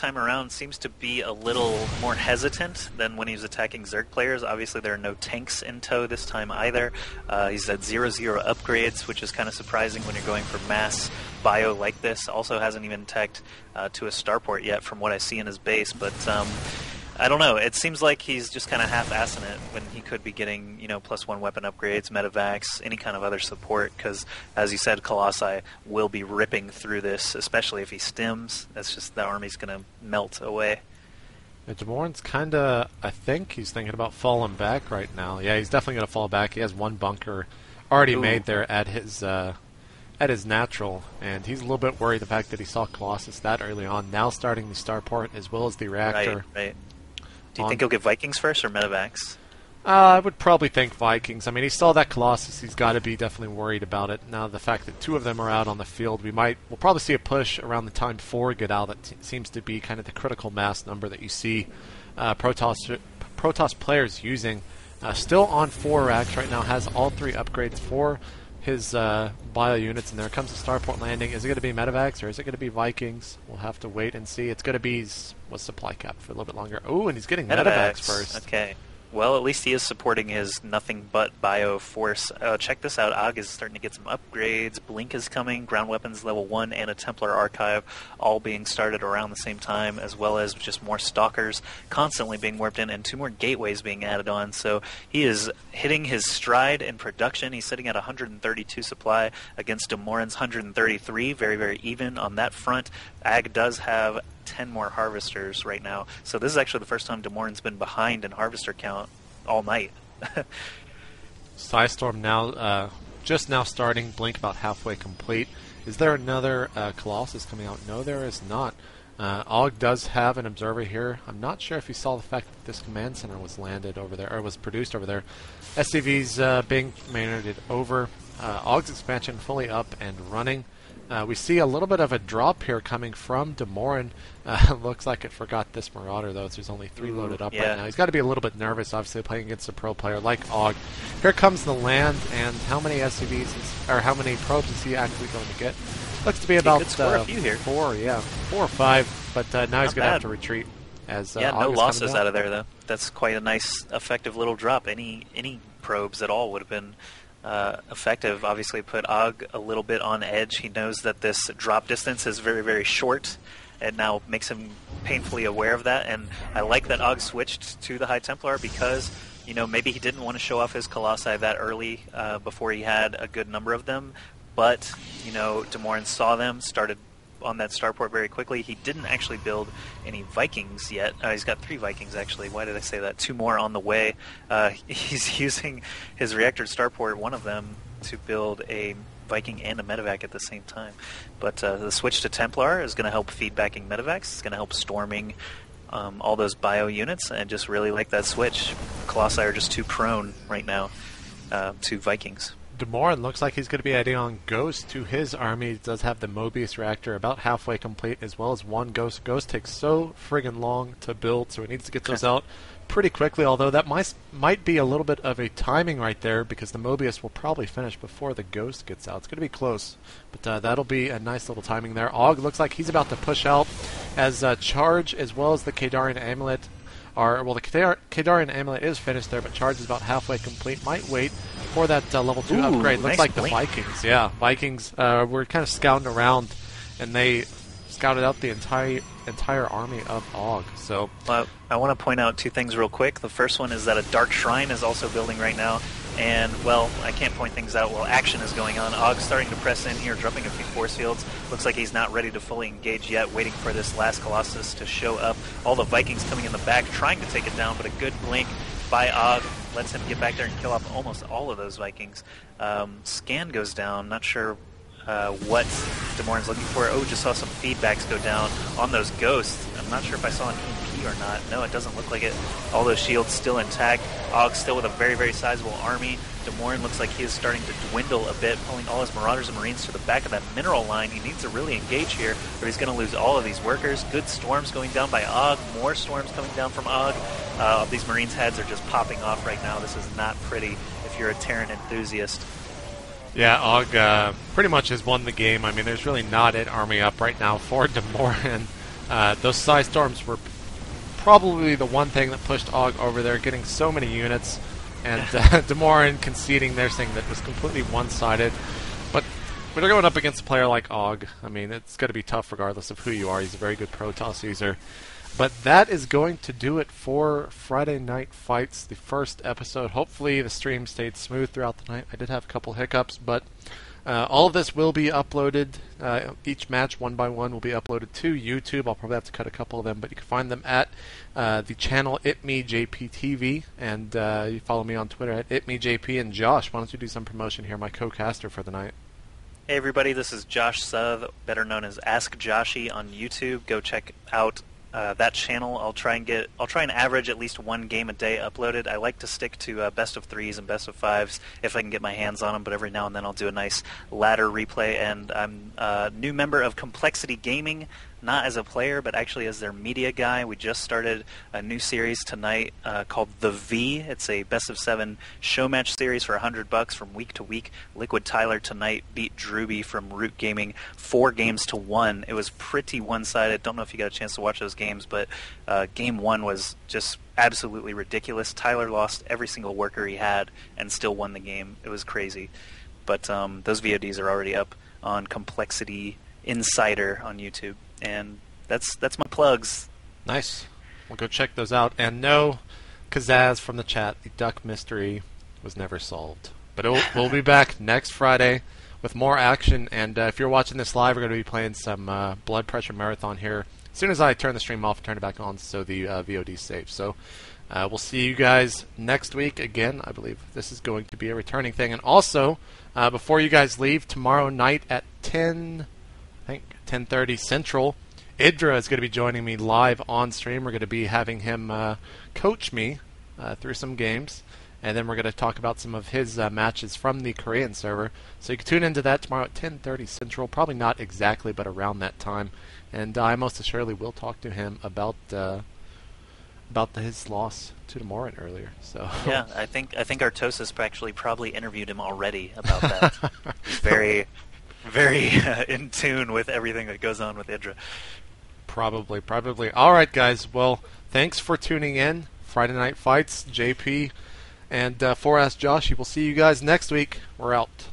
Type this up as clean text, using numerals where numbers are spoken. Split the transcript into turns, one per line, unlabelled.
time around seems to be a little more hesitant than when he's attacking Zerg players. Obviously, there are no tanks in tow this time either. He's at 0-0 upgrades, which is kind of surprising when you're going for mass bio like this. Also hasn't even teched to a starport yet from what I see in his base, but I don't know. It seems like he's just kind of half-assing it when he could be getting, +1 weapon upgrades, medevacs, any kind of other support, because, as you said, Colossi will be ripping through this, especially if he stims. That's just, the army's going to melt away.
Yeah, Demorin's kind of, I think he's thinking about falling back right now. Yeah, he's definitely going to fall back. He has one bunker already made there at his natural, and he's a little bit worried the fact that he saw Colossus that early on, now starting the starport as well as the reactor.
Right. Do you think he'll get Vikings first or medevacs?
I would probably think Vikings. I mean, he saw that Colossus. He's got to be definitely worried about it. Now, the fact that 2 of them are out on the field, we'll probably see a push around the time 4 get out. That seems to be kind of the critical mass number that you see Protoss players using. Still on 4 racks right now, has all 3 upgrades for his bio units, and there comes the starport landing. Is it going to be medevacs or is it going to be Vikings? We'll have to wait and see. It's going to be supply cap for a little bit longer. Oh, and he's getting medevacs first.
Okay. Well, at least he is supporting his nothing but bio force. Check this out. Og is starting to get some upgrades. Blink is coming. Ground weapons level 1 and a Templar archive all being started around the same time, as well as just more stalkers constantly being warped in and 2 more gateways being added on. So he is hitting his stride in production. He's sitting at 132 supply against Demorin's 133. Very, very even on that front. Ag does have 10 more harvesters right now. So this is actually the first time Demorin's been behind in harvester count all night.
Psystorm now, just now starting. Blink about halfway complete. Is there another Colossus coming out? No, there is not. Og does have an observer here. I'm not sure if he saw the fact that this command center was landed over there, or was produced over there. SCV's being mandated over. Og's expansion fully up and running. We see a little bit of a drop here coming from Demorin. Looks like it forgot this Marauder, though, so there's only 3 loaded up right now. He's got to be a little bit nervous, obviously, playing against a pro player like Og. Here comes the land, and how many SCVs, or how many probes is he actually going to get? Looks to be about
a few here.
4 or 5, but now he's going to have to retreat. As
no losses out of there, though. That's quite a nice, effective little drop. Any probes at all would have been effective. Obviously put Og a little bit on edge. He knows that this drop distance is very, very short, and now makes him painfully aware of that. And I like that Og switched to the High Templar because, maybe he didn't want to show off his Colossi that early before he had a good number of them. But, Demorin saw them, started on that starport very quickly. He didn't actually build any Vikings yet. He's got 3 Vikings, actually. Why did I say that? 2 more on the way. He's using his reactor starport, one of them, to build a Viking and a medevac at the same time. But the switch to Templar is going to help feedbacking medevacs. It's going to help storming all those bio units, and just really like that switch. Colossi are just too prone right now to Vikings.
Demorin looks like he's going to be adding on Ghost to his army. He does have the Mobius reactor about halfway complete, as well as 1 Ghost. Ghost takes so friggin' long to build, so he needs to get those out pretty quickly, although that might be a little bit of a timing right there, because the Mobius will probably finish before the Ghost gets out. It's going to be close, but that'll be a nice little timing there. Og looks like he's about to push out, as Charge as well as the Kadarian Amulet are, well, the Kadarian Amulet is finished there, but Charge is about halfway complete. Might wait for that level 2 upgrade. Looks
nice
like
blink.
The Vikings. Yeah, Vikings were kind of scouting around, and they scouted out the entire army of Og. So
I want to point out 2 things real quick. The first one is that a Dark Shrine is also building right now. And, well, I can't point things out while action is going on. Og's starting to press in here, dropping a few force fields. Looks like he's not ready to fully engage yet, waiting for this last Colossus to show up. All the Vikings coming in the back, trying to take it down, but a good blink by Og lets him get back there and kill off almost all of those Vikings. Scan goes down. Not sure what Demorin's looking for. Oh, just saw some feedbacks go down on those Ghosts. I'm not sure if I saw an EMP or not. No, it doesn't look like it. All those shields still intact. Og still with a very, very sizable army. Demorin looks like he is starting to dwindle a bit, pulling all his Marauders and Marines to the back of that mineral line. He needs to really engage here, or he's going to lose all of these workers. Good storms going down by Og. More storms coming down from Og. These Marines' heads are just popping off right now. This is not pretty if you're a Terran enthusiast.
Yeah, Og pretty much has won the game. I mean, there's really not an army up right now for Demorin. Those Psy Storms were probably the one thing that pushed Og over there, getting so many units, and Demorin conceding their thing that was completely one-sided. But when they're going up against a player like Og, I mean, it's going to be tough regardless of who you are. He's a very good Protoss user. But that is going to do it for Friday Night Fights, the first episode. Hopefully the stream stayed smooth throughout the night. I did have a couple hiccups, but all of this will be uploaded. Each match, one by one, will be uploaded to YouTube. I'll probably have to cut a couple of them, but you can find them at the channel ItMeJPTV, and you follow me on Twitter at ItMeJP. And Josh, why don't you do some promotion here, my co-caster for the night?
Hey everybody, this is Josh Suth, better known as Ask Joshy on YouTube. Go check out that channel. I'll try and average at least one game a day uploaded. I like to stick to best of 3s and best of 5s if I can get my hands on them, but every now and then I'll do a nice ladder replay. And I'm a new member of Complexity Gaming, not as a player, but actually as their media guy. We just started a new series tonight called The V. It's a best of 7 show match series for $100 from week to week. Liquid Tyler tonight beat Drewby from Root Gaming 4-1. It was pretty one-sided. Don't know if you got a chance to watch those games, but game 1 was just absolutely ridiculous. Tyler lost every single worker he had and still won the game. It was crazy. But those VODs are already up on Complexity Insider on YouTube. And that's my plugs.
Nice. We'll go check those out. And no, Kazaz from the chat, the duck mystery was never solved. But we'll be back next Friday with more action. And if you're watching this live, we're going to be playing some Blood Pressure Marathon here as soon as I turn the stream off and turn it back on so the VOD's safe. So we'll see you guys next week. Again, I believe this is going to be a returning thing. And also, before you guys leave, tomorrow night at 10:30 Central, Idra is going to be joining me live on stream. We're going to be having him coach me through some games, and then we're going to talk about some of his matches from the Korean server. So you can tune into that tomorrow at 10:30 Central, probably not exactly, but around that time. And I most assuredly will talk to him about his loss to Demorin earlier. So
yeah, I think Artosis actually probably interviewed him already about that. He's very in tune with everything that goes on with Idra.
Probably. All right, guys. Well, thanks for tuning in. Friday Night Fights, JP, and for Ask Josh. We'll see you guys next week. We're out.